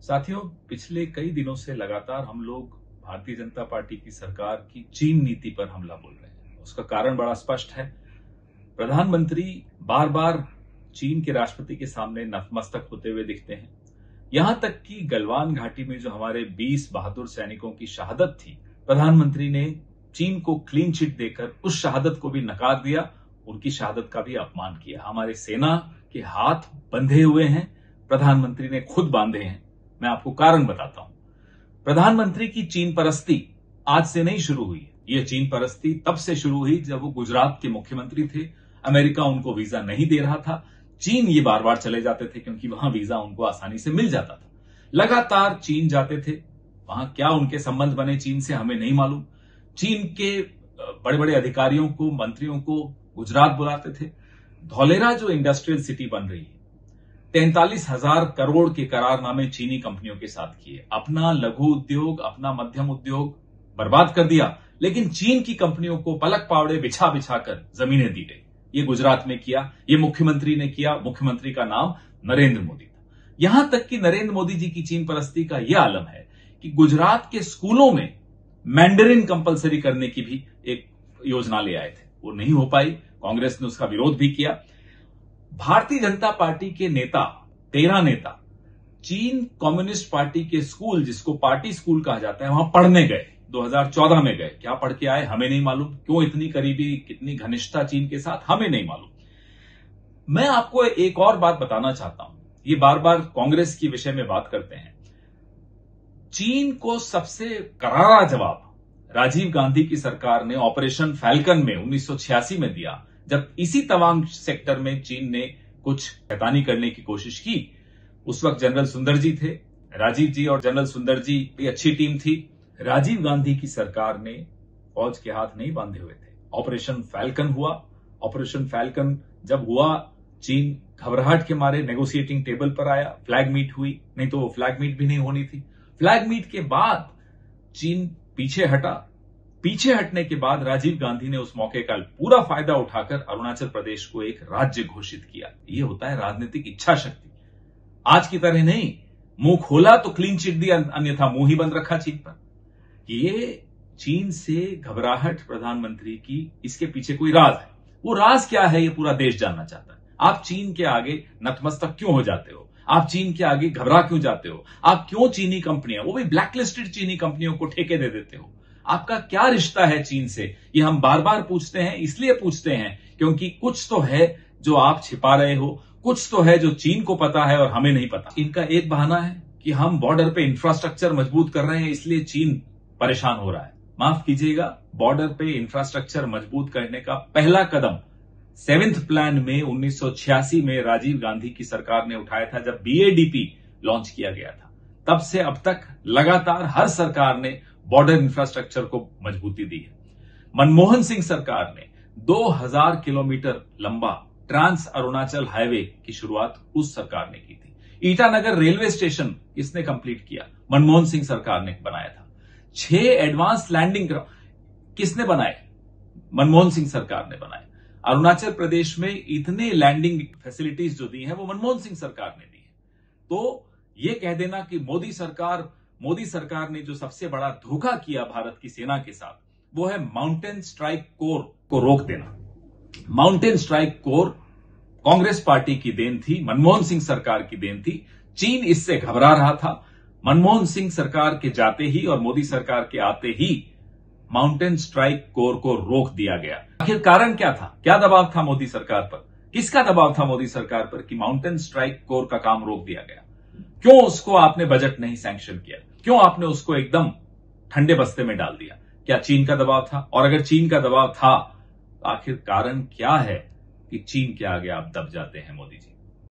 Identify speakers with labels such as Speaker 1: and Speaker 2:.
Speaker 1: साथियों, पिछले कई दिनों से लगातार हम लोग भारतीय जनता पार्टी की सरकार की चीन नीति पर हमला बोल रहे हैं। उसका कारण बड़ा स्पष्ट है। प्रधानमंत्री बार बार चीन के राष्ट्रपति के सामने नतमस्तक होते हुए दिखते हैं। यहां तक कि गलवान घाटी में जो हमारे 20 बहादुर सैनिकों की शहादत थी, प्रधानमंत्री ने चीन को क्लीन चिट देकर उस शहादत को भी नकार दिया, उनकी शहादत का भी अपमान किया। हमारे सेना के हाथ बंधे हुए हैं, प्रधानमंत्री ने खुद बांधे हैं। मैं आपको कारण बताता हूं। प्रधानमंत्री की चीन परस्ती आज से नहीं शुरू हुई। यह चीन परस्ती तब से शुरू हुई जब वो गुजरात के मुख्यमंत्री थे। अमेरिका उनको वीजा नहीं दे रहा था। चीन ये बार बार चले जाते थे क्योंकि वहां वीजा उनको आसानी से मिल जाता था। लगातार चीन जाते थे। वहां क्या उनके संबंध बने चीन से हमें नहीं मालूम। चीन के बड़े बड़े अधिकारियों को, मंत्रियों को गुजरात बुलाते थे। धौलेरा जो इंडस्ट्रियल सिटी बन रही है, 43,000 करोड़ के करारनामे चीनी कंपनियों के साथ किए। अपना लघु उद्योग, अपना मध्यम उद्योग बर्बाद कर दिया, लेकिन चीन की कंपनियों को पलक पावड़े बिछा बिछा कर जमीनें दी गई। ये गुजरात में किया, ये मुख्यमंत्री ने किया। मुख्यमंत्री का नाम नरेंद्र मोदी था। यहां तक कि नरेंद्र मोदी जी की चीन परस्ती का यह आलम है कि गुजरात के स्कूलों में मैंडरिन कंपलसरी करने की भी एक योजना ले आए थे। वो नहीं हो पाई। कांग्रेस ने उसका विरोध भी किया। भारतीय जनता पार्टी के नेता, 13 नेता चीन कम्युनिस्ट पार्टी के स्कूल, जिसको पार्टी स्कूल कहा जाता है, वहां पढ़ने गए। 2014 में गए। क्या पढ़ के आए हमें नहीं मालूम। क्यों इतनी करीबी, कितनी घनिष्ठता चीन के साथ, हमें नहीं मालूम। मैं आपको एक और बात बताना चाहता हूं। ये बार बार कांग्रेस के विषय में बात करते हैं। चीन को सबसे करारा जवाब राजीव गांधी की सरकार ने ऑपरेशन फैल्कन में 1986 में दिया, जब इसी तवांग सेक्टर में चीन ने कुछ शैतानी करने की कोशिश की। उस वक्त जनरल सुंदर जी थे। राजीव जी और जनरल सुंदर जी भी अच्छी टीम थी। राजीव गांधी की सरकार ने फौज के हाथ नहीं बांधे हुए थे। ऑपरेशन फैल्कन हुआ। ऑपरेशन फैल्कन जब हुआ, चीन घबराहट के मारे नेगोशिएटिंग टेबल पर आया। फ्लैग मीट हुई, नहीं तो वो फ्लैग मीट भी नहीं होनी थी। फ्लैग मीट के बाद चीन पीछे हटा। पीछे हटने के बाद राजीव गांधी ने उस मौके का पूरा फायदा उठाकर अरुणाचल प्रदेश को एक राज्य घोषित किया। यह होता है राजनीतिक इच्छा शक्ति। आज की तरह नहीं, मुंह खोला तो क्लीन चिट दी, अन्यथा मुंह ही बंद रखा चीन पर। ये चीन से घबराहट प्रधानमंत्री की, इसके पीछे कोई राज है। वो राज क्या है, ये पूरा देश जानना चाहता है। आप चीन के आगे नतमस्तक क्यों हो जाते हो? आप चीन के आगे घबरा क्यों जाते हो? आप क्यों चीनी कंपनियां, वो भी ब्लैकलिस्टेड चीनी कंपनियों को ठेके दे देते हो? आपका क्या रिश्ता है चीन से? ये हम बार बार पूछते हैं। इसलिए पूछते हैं क्योंकि कुछ तो है जो आप छिपा रहे हो, कुछ तो है जो चीन को पता है और हमें नहीं पता। इनका एक बहाना है कि हम बॉर्डर पे इंफ्रास्ट्रक्चर मजबूत कर रहे हैं, इसलिए चीन परेशान हो रहा है। माफ कीजिएगा, बॉर्डर पे इंफ्रास्ट्रक्चर मजबूत करने का पहला कदम 7th प्लान में 1986 में राजीव गांधी की सरकार ने उठाया था, जब BADP लॉन्च किया गया था। तब से अब तक लगातार हर सरकार ने बॉर्डर इंफ्रास्ट्रक्चर को मजबूती दी है। मनमोहन सिंह सरकार ने 2000 किलोमीटर लंबा ट्रांस अरुणाचल हाईवे की शुरुआत उस सरकार ने की थी। ईटानगर रेलवे स्टेशन किसने कंप्लीट किया? मनमोहन सिंह सरकार ने बनाया था। 6 एडवांस लैंडिंग किसने बनाए? मनमोहन सिंह सरकार ने बनाए। अरुणाचल प्रदेश में इतने लैंडिंग फैसिलिटीज जो दी हैं, वो मनमोहन सिंह सरकार ने दी है। तो ये कह देना कि मोदी सरकार ने जो सबसे बड़ा धोखा किया भारत की सेना के साथ, वो है माउंटेन स्ट्राइक कोर को रोक देना। Mountain strike corps Congress party की देन थी, मनमोहन सिंह सरकार की देन थी। चीन इससे घबरा रहा था। मनमोहन सिंह सरकार के जाते ही और मोदी सरकार के आते ही माउंटेन स्ट्राइक कोर को रोक दिया गया। आखिर कारण क्या था? क्या दबाव था मोदी सरकार पर? किसका दबाव था मोदी सरकार पर कि माउंटेन स्ट्राइक कोर का काम रोक दिया गया? क्यों उसको आपने बजट नहीं सैंक्शन किया? क्यों आपने उसको एकदम ठंडे बस्ते में डाल दिया? क्या चीन का दबाव था? और अगर चीन का दबाव था, तो आखिर कारण क्या है कि चीन के आगे आप दब जाते हैं, मोदी जी?